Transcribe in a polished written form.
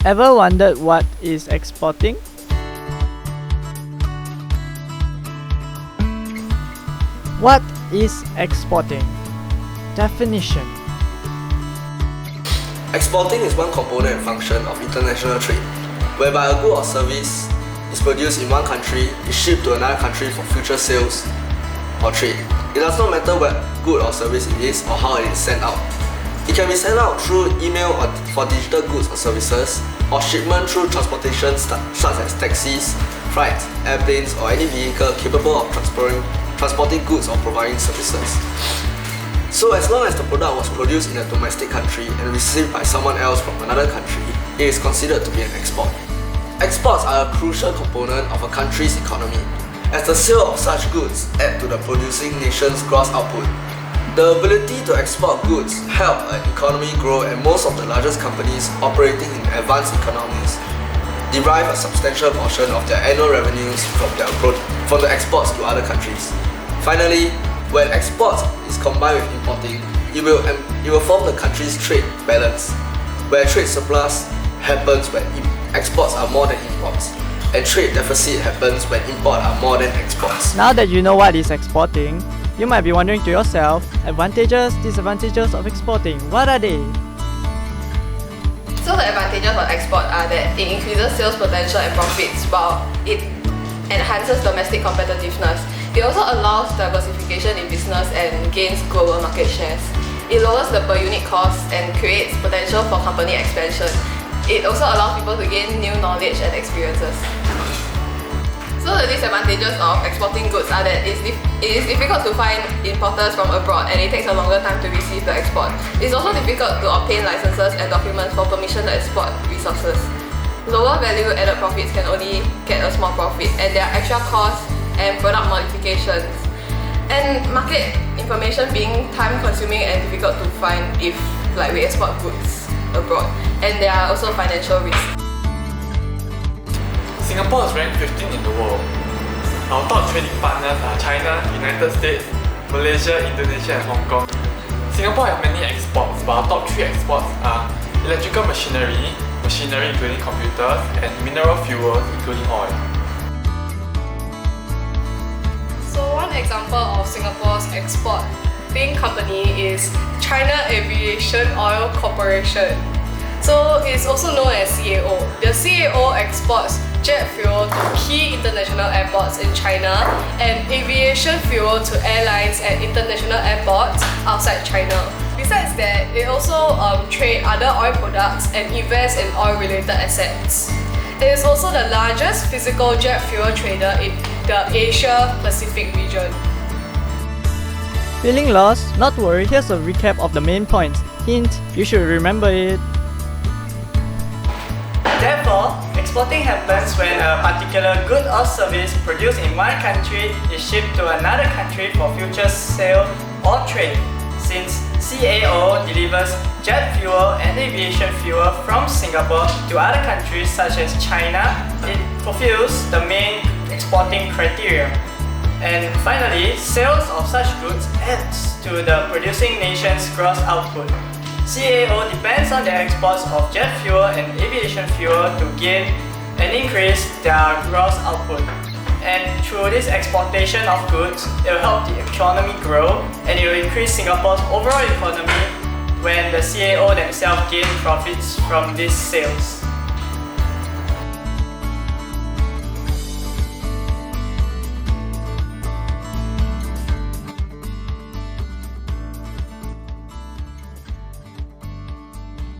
Ever wondered what is exporting? What is exporting? Definition. Exporting is one component and function of international trade, whereby a good or service is produced in one country, is shipped to another country for future sales or trade. It does not matter what good or service it is or how it is sent out. It can be sent out through email or for digital goods or services, or shipment through transportation such as taxis, flights, airplanes, or any vehicle capable of transporting goods or providing services. So as long as the product was produced in a domestic country and received by someone else from another country, it is considered to be an export. Exports are a crucial component of a country's economy, as the sale of such goods add to the producing nation's gross output. The ability to export goods help an economy grow, and most of the largest companies operating in advanced economies derive a substantial portion of their annual revenues from the exports to other countries. Finally, when exports is combined with importing, it will form the country's trade balance, where trade surplus happens when exports are more than imports, and trade deficit happens when imports are more than exports. Now that you know what is exporting, you might be wondering to yourself, advantages, disadvantages of exporting, what are they? So the advantages of export are that it increases sales potential and profits while it enhances domestic competitiveness. It also allows diversification in business and gains global market shares. It lowers the per unit cost and creates potential for company expansion. It also allows people to gain new knowledge and experiences. So the disadvantages of exporting goods are that it is difficult to find importers from abroad, and it takes a longer time to receive the export. It's also difficult to obtain licenses and documents for permission to export resources. Lower value added profits can only get a small profit, and there are extra costs and product modifications. And market information being time consuming and difficult to find if we export goods abroad. And there are also financial risks. Singapore is ranked 15 in the world. Our top trading partners are China, United States, Malaysia, Indonesia and Hong Kong. Singapore has many exports, but our top 3 exports are electrical machinery including computers, and mineral fuels including oil. So one example of Singapore's exporting company is China Aviation Oil Corporation. So it's also known as CAO. The CAO exports jet fuel to key international airports in China and aviation fuel to airlines at international airports outside China. Besides that, it also trades other oil products and invests in oil-related assets. It is also the largest physical jet fuel trader in the Asia-Pacific region. Feeling lost? Not to worry, here's a recap of the main points. Hint, you should remember it. Therefore, exporting happens when a particular good or service produced in one country is shipped to another country for future sale or trade. Since CAO delivers jet fuel and aviation fuel from Singapore to other countries such as China, it fulfills the main exporting criteria. And finally, sales of such goods adds to the producing nation's gross output. CAO depends on the exports of jet fuel and aviation fuel to gain and increase their gross output. And through this exportation of goods, it will help the economy grow, and it will increase Singapore's overall economy when the CAO themselves gain profits from these sales.